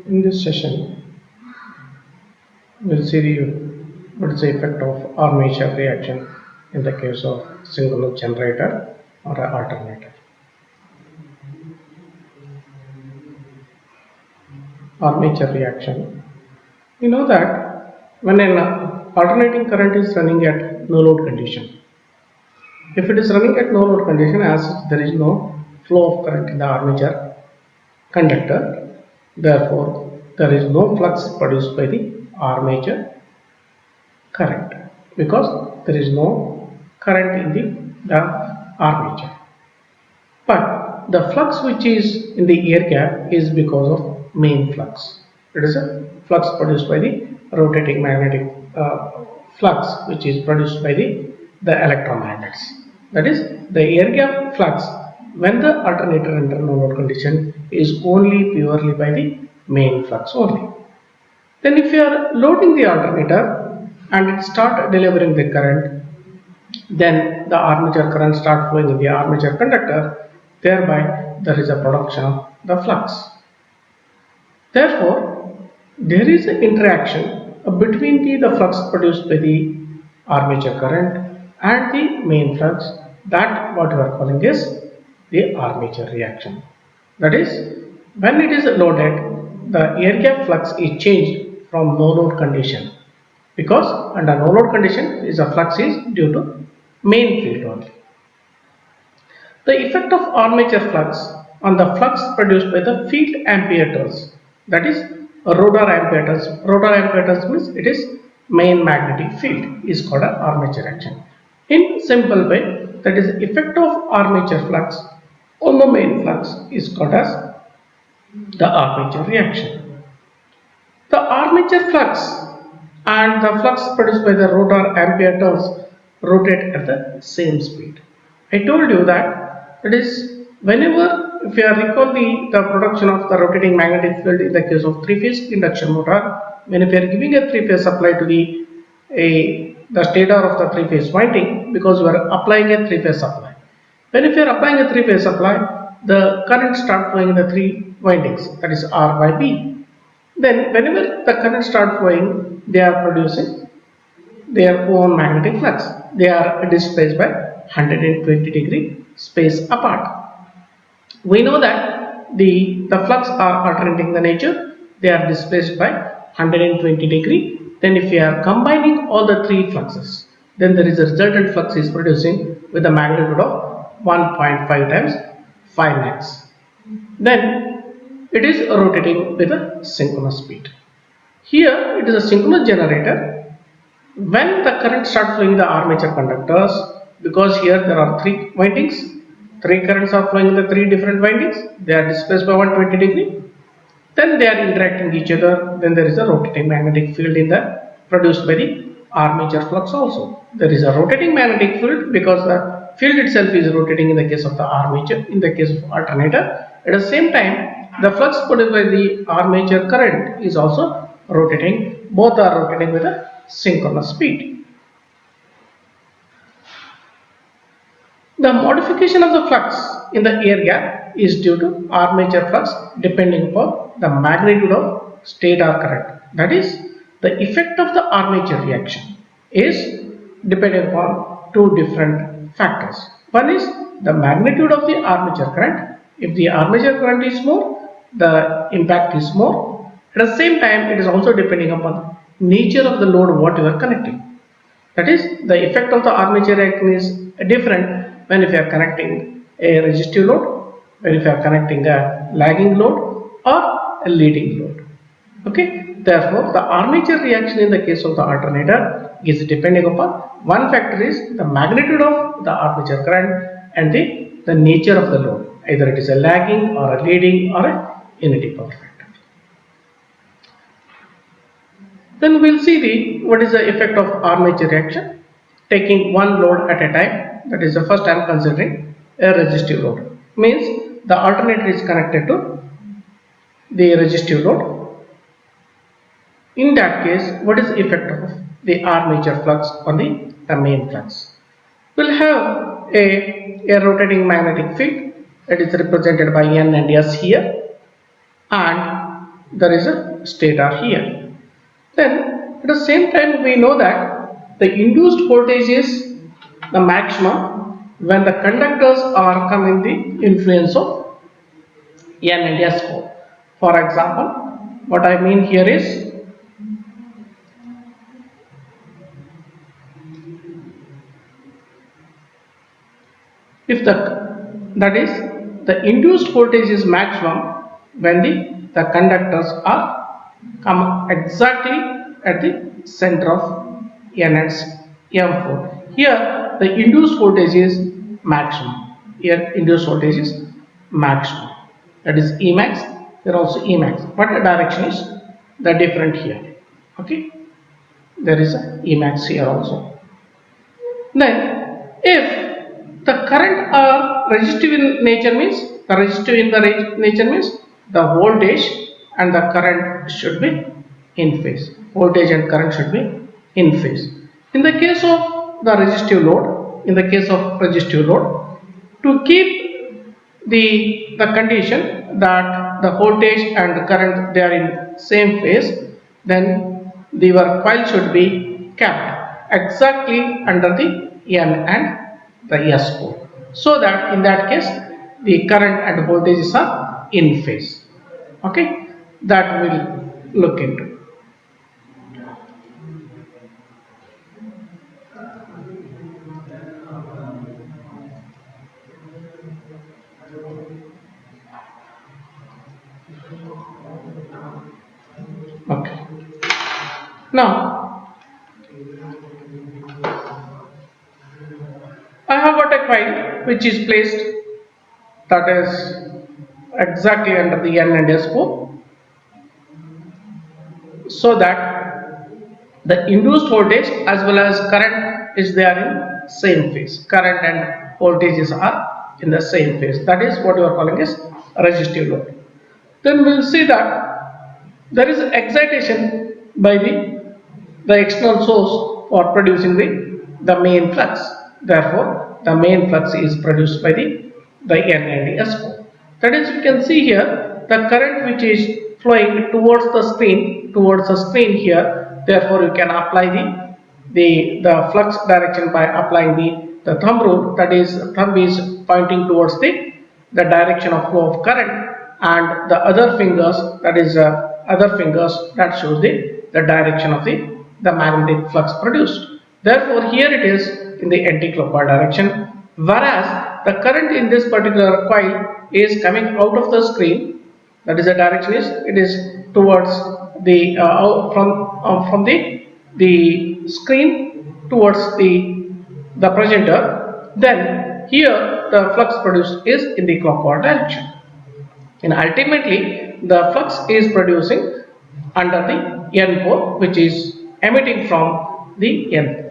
In this session, we'll see what is the effect of armature reaction in the case of synchronous generator or an alternator. Armature reaction. You know that when an alternating current is running at no load condition, if it is running at no load condition, as there is no flow of current in the armature conductor, therefore there is no flux produced by the armature current because there is no current in the armature. But the flux which is in the air gap is because of main flux. It is a flux produced by the rotating magnetic flux which is produced by the electromagnets. That is, the air gap flux when the alternator under no load condition is only purely by the main flux only. Then if you are loading the alternator and it start delivering the current, then the armature current start flowing in the armature conductor, thereby there is a production of the flux. Therefore, there is an interaction between the flux produced by the armature current and the main flux, that what we are calling is the armature reaction. That is, when it is loaded, the air gap flux is changed from no load condition, because under no load condition is a flux is due to main field only. The effect of armature flux on the flux produced by the field ampere turns, that is rotor ampere turns. Rotor ampere turns means it is main magnetic field, is called a armature reaction. In simple way, that is effect of armature flux on the main flux is called as the armature reaction. The armature flux and the flux produced by the rotor ampere turns rotate at the same speed. I told you that it is whenever, if you recall the production of the rotating magnetic field in the case of three-phase induction motor, when if you are giving a three-phase supply to the stator of the three-phase winding, because you are applying a three-phase supply. When if you are applying a three-phase supply, the current start flowing in the three windings, that is R by B. Then whenever the current start flowing, they are producing their own magnetic flux. They are displaced by 120-degree space apart. We know that the flux are alternating the nature. They are displaced by 120-degree. Then if you are combining all the three fluxes, then there is a resultant flux is producing with a magnitude of 1.5 times 5 max. Then it is rotating with a synchronous speed. Here it is a synchronous generator. When the current starts flowing in the armature conductors, because here there are three windings, three currents are flowing in the three different windings, they are displaced by 120-degree. Then they are interacting each other. Then there is a rotating magnetic field in the produced by the armature flux also. There is a rotating magnetic field because the field itself is rotating in the case of the armature, in the case of alternator. At the same time, the flux produced by the armature current is also rotating. Both are rotating with a synchronous speed. The modification of the flux in the air gap is due to armature flux depending upon the magnitude of stator current. That is, the effect of the armature reaction is depending upon two different factors. One is the magnitude of the armature current. If the armature current is more, the impact is more. At the same time, it is also depending upon nature of the load what you are connecting. That is, the effect of the armature reaction is different when if you are connecting a resistive load, when if you are connecting a lagging load or a leading load. Okay. Therefore, the armature reaction in the case of the alternator is depending upon one factor is the magnitude of the armature current and the nature of the load. Either it is a lagging or a leading or a unity power factor. Then we will see what is the effect of armature reaction, taking one load at a time. That is the first I am considering a resistive load. Means the alternator is connected to the resistive load. In that case, what is the effect of the armature flux on the main flux? We will have a rotating magnetic field. It is represented by N and S here, and there is a stator here. Then at the same time we know that the induced voltage is the maximum when the conductors are coming the influence of N and S pole. For example, what I mean here is, if that is the induced voltage is maximum when the conductors are come exactly at the center of N and M4. Here the induced voltage is maximum. Here induced voltage is maximum. That is Emax. Here also Emax. But the direction is the different here. Okay. There is a Emax here also. Then if the current are resistive in nature means, the resistive in the nature means the voltage and the current should be in phase. Voltage and current should be in phase. In the case of the resistive load, to keep the condition that the voltage and the current they are in same phase, then the coil should be kept exactly under the N and the S pole, so that in that case the current and voltages are in phase. Okay, that we'll look into. Okay, now I have got a coil which is placed, that is exactly under the N and S pole, so that the induced voltage as well as current is there in same phase. Current and voltages are in the same phase. That is what you are calling as resistive load. Then we will see that there is excitation by the external source for producing the main flux. Therefore, the main flux is produced by the N and the S pole. That is, you can see here the current which is flowing towards the screen here. Therefore, you can apply the flux direction by applying the thumb rule. That is, thumb is pointing towards the direction of flow of current, and the other fingers, that is other fingers, that shows the direction of the magnetic flux produced. Therefore, here it is in the anti-clockwise direction, whereas the current in this particular coil is coming out of the screen. That is, the direction is, it is towards the from the screen towards the presenter. Then here the flux produced is in the clockwise direction, and ultimately the flux is producing under the N pole, which is emitting from the N pole.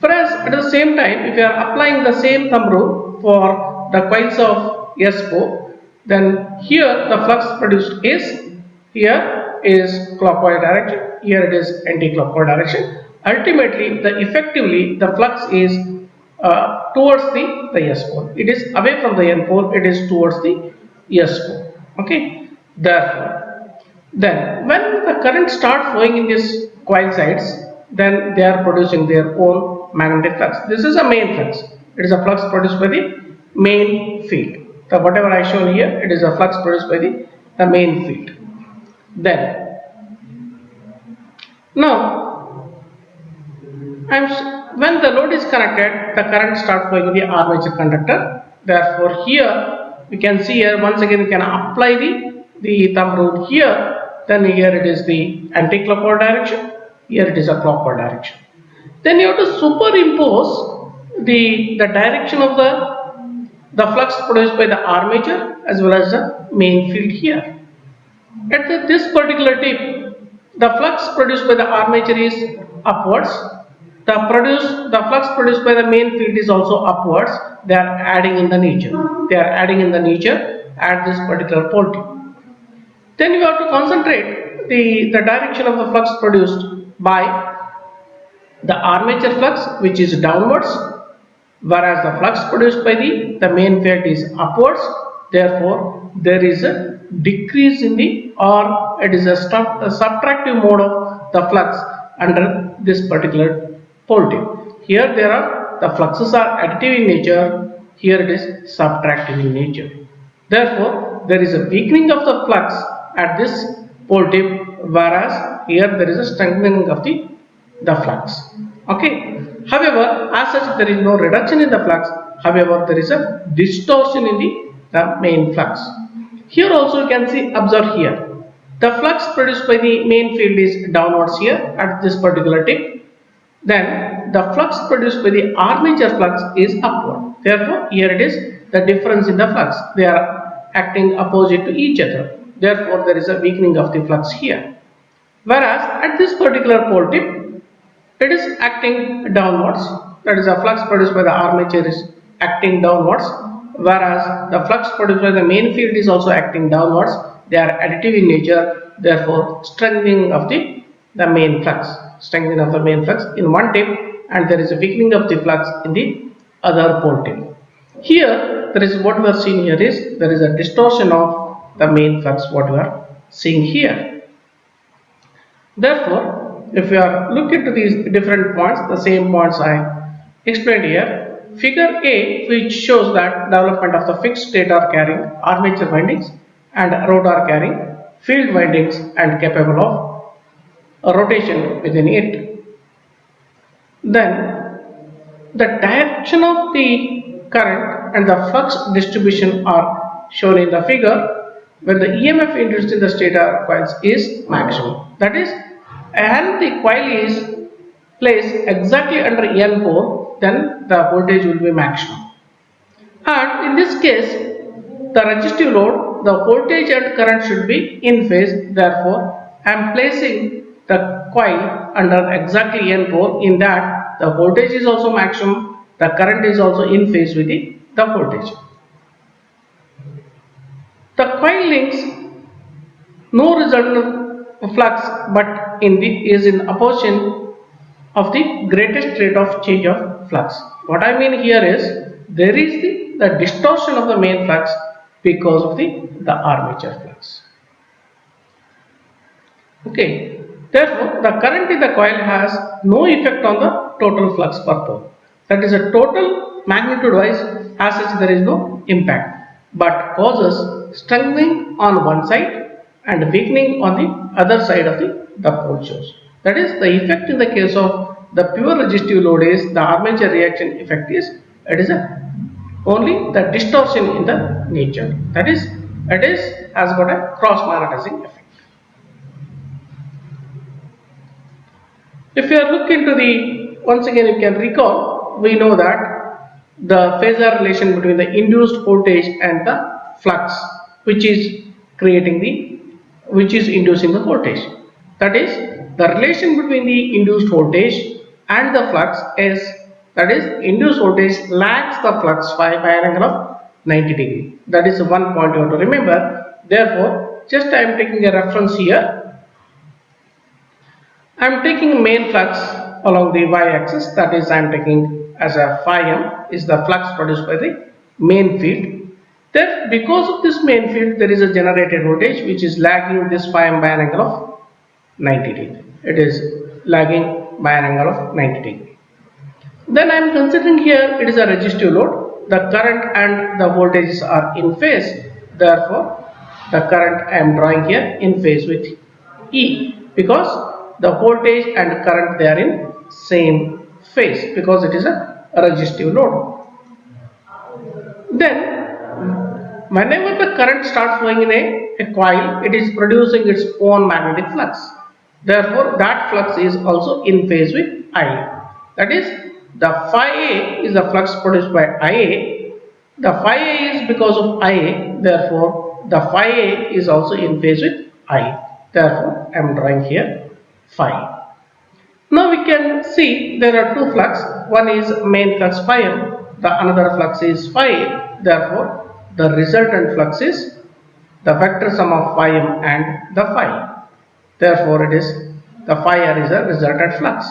Whereas at the same time, if you are applying the same thumb rule for the coils of S pole, then here the flux produced is, here is clockwise direction, here it is anti-clockwise direction. Ultimately, effectively the flux is towards the S pole. It is away from the N pole, it is towards the S pole. Okay. Therefore, then when the current start flowing in these coil sides, then they are producing their own magnetic flux. This is a main flux. It is a flux produced by the main field. So whatever I shown here, it is a flux produced by the main field. Then now when the load is connected, the current starts flowing in the armature conductor. Therefore, here we can see, here once again we can apply the thumb rule here. Then here it is the anti-clockwise direction, here it is a clockwise direction. Then you have to superimpose the direction of the flux produced by the armature as well as the main field here. At this particular tip, the flux produced by the armature is upwards. The flux produced by the main field is also upwards. They are adding in the nature. At this particular pole tip. Then you have to concentrate the direction of the flux produced by the armature flux, which is downwards, whereas the flux produced by the main field is upwards. Therefore, there is a decrease in the, or it is a subtractive mode of the flux under this particular pole tip. Here there are the fluxes are additive in nature, here it is subtractive in nature. Therefore, there is a weakening of the flux at this pole tip, whereas here there is a strengthening of the flux. Okay. However, as such there is no reduction in the flux. However, there is a distortion in the main flux. Here also you can see, observe here. The flux produced by the main field is downwards here at this particular tip. Then the flux produced by the armature flux is upward. Therefore, here it is the difference in the flux. They are acting opposite to each other. Therefore, there is a weakening of the flux here. Whereas at this particular pole tip, it is acting downwards. That is, the flux produced by the armature is acting downwards, whereas the flux produced by the main field is also acting downwards. They are additive in nature, therefore strengthening of the main flux, strengthening of the main flux in one tip, and there is a weakening of the flux in the other pole tip. Here there is, what we are seeing here is there is a distortion of the main flux, what we are seeing here. Therefore, if we are looking to these different points, the same points I explained here. Figure A, which shows that development of the fixed stator carrying armature windings and rotor carrying field windings and capable of a rotation within it. Then the direction of the current and the flux distribution are shown in the figure when the EMF induced in the stator coils is maximum. That is, and the coil is placed exactly under N pole, then the voltage will be maximum. And in this case, the resistive load, the voltage and current should be in phase. Therefore, I am placing the coil under exactly N pole. In that, the voltage is also maximum, the current is also in phase with the voltage. The coil links no resultant flux, but is in opposition of the greatest rate of change of flux. What I mean here is there is the distortion of the main flux because of the armature flux. Okay. Therefore, the current in the coil has no effect on the total flux per pole. That is, a total magnitude wise, as such there is no impact, but causes strengthening on one side and weakening on the other side of the pole shows. That is, the effect in the case of the pure resistive load is the armature reaction effect is, it is only the distortion in the nature. That is, it has got a cross magnetizing effect. If you are looking into the, once again you can recall, we know that the phasor relation between the induced voltage and the flux, which is inducing the voltage. That is, the relation between the induced voltage and the flux is, that is, induced voltage lags the flux by an angle of 90 degree. That is one point you have to remember. Therefore, just I am taking a reference here. I am taking main flux along the y-axis, that is, I am taking as a phi m is the flux produced by the main field. Then, because of this main field, there is a generated voltage which is lagging this phi m by an angle of 90 degree. It is lagging by an angle of 90 degree. Then I am considering here it is a resistive load. The current and the voltages are in phase. Therefore, the current I am drawing here in phase with E, because the voltage and current, they are in same phase because it is a resistive load. Then whenever the current starts flowing in a coil, it is producing its own magnetic flux. Therefore, that flux is also in phase with IA. That is, the phi A is the flux produced by IA. The phi A is because of IA. Therefore, the phi A is also in phase with I. Therefore, I am drawing here phi. Now we can see there are two flux. One is main flux phi m. The another flux is phi A. Therefore, the resultant flux is the vector sum of phi m and the phi. Therefore, it is the phi r is a resultant flux.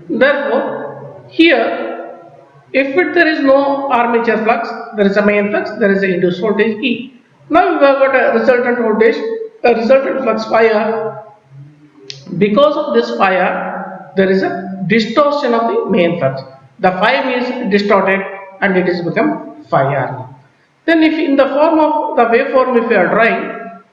Therefore, here There is no armature flux, there is a main flux, there is a induced voltage E. Now we have got a resultant voltage, a resultant flux phi R. Because of this phi R, there is a distortion of the main flux. The phi is distorted and it is become phi R. Then if in the form of the waveform if you are drawing,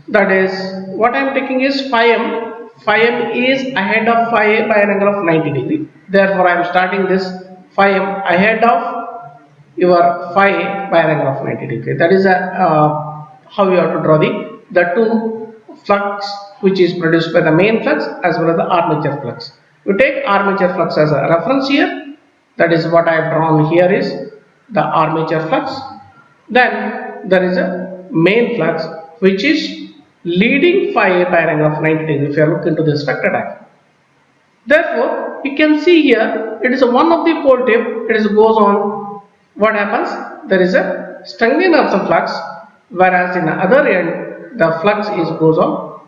that is what I am taking is phi m. Phi m is ahead of phi a by an angle of 90 degree. Therefore, I am starting this phi m ahead of your phi a by an angle of 90 degree. That is how you have to draw the two flux which is produced by the main flux as well as the armature flux. You take armature flux as a reference here. That is what I have drawn here is the armature flux. Then there is a main flux which is leading phi a by an angle of 90 degree if you look into this vector diagram. Therefore, you can see here it is one of the pole tip, it is goes on. What happens? There is a strengthening of the flux, whereas in the other end the flux is goes on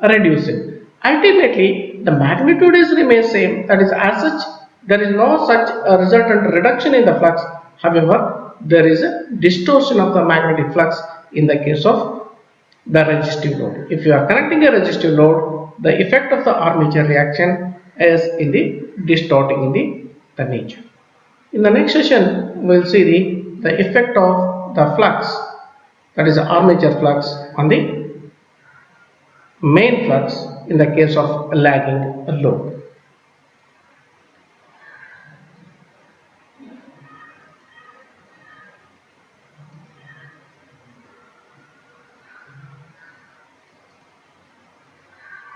reducing. Ultimately, the magnitude is remains same. That is, as such, there is no such resultant reduction in the flux. However, there is a distortion of the magnetic flux in the case of the resistive load. If you are connecting a resistive load, the effect of the armature reaction is in the distorting in the nature. In the next session, we will see the effect of the flux, that is the armature flux, on the main flux in the case of lagging load.